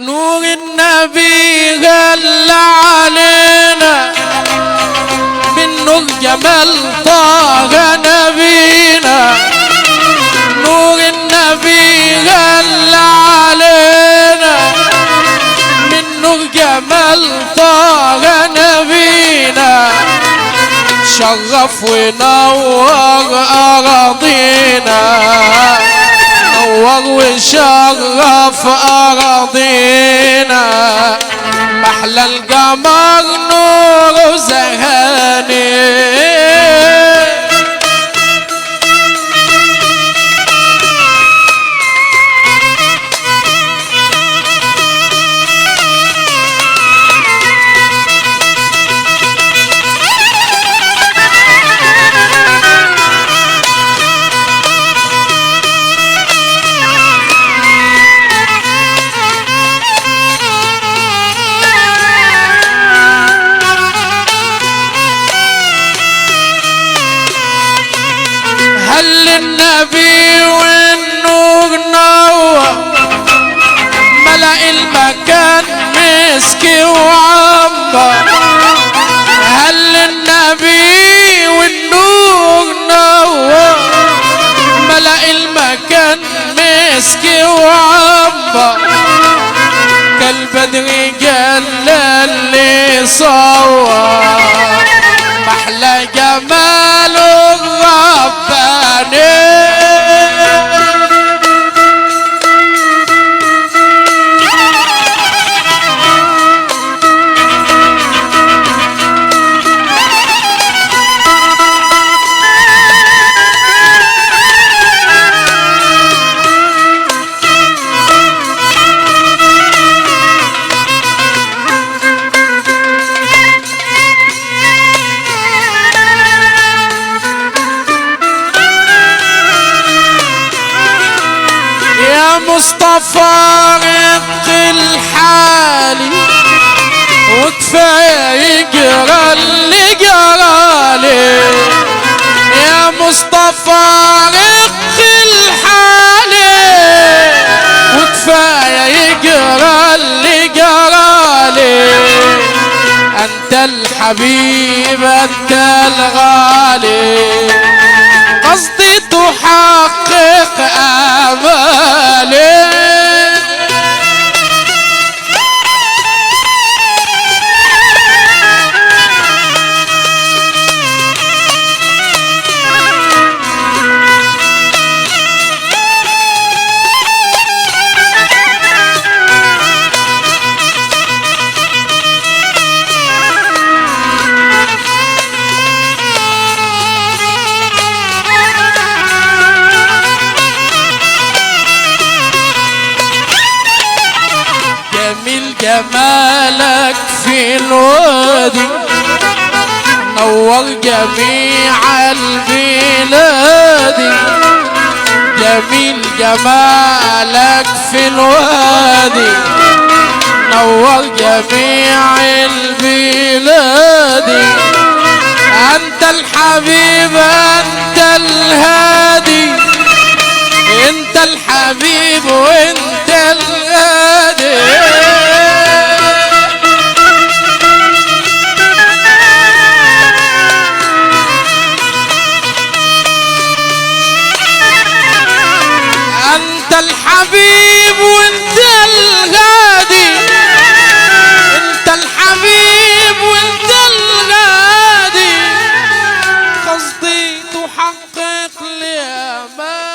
نور النبي غلى علينا من نور جمال طه نبينا. نور النبي غلى علينا من نور جمال طه نبينا. شرف ونور أراضينا، نور وشرف أراضينا. محلى القمر نور زهاني. هل النبي والنور نور ملأ المكان مسكي وعنبر. هل النبي والنور نور ملأ المكان مسكي وعنبر. كالبدر جل اللي صور محلى جماله الرباني. مصطفى رق الحالي وكفاية يقرا اللي قرالي. يا مصطفى رق الحالي وكفاية يقرا اللي قرالي. انت الحبيب انت الغالي، قصدي تحقق آمالي. جمالك في الوادي نور جميع البلاد. جميل جمالك في الوادي نور جميع البلاد. انت الحبيب انت الهادي، انت الحبيب وانت الهادي. انت الحبيب وانت الغادي، انت الحبيب وانت الغادي. قصدي تحقق لي امال.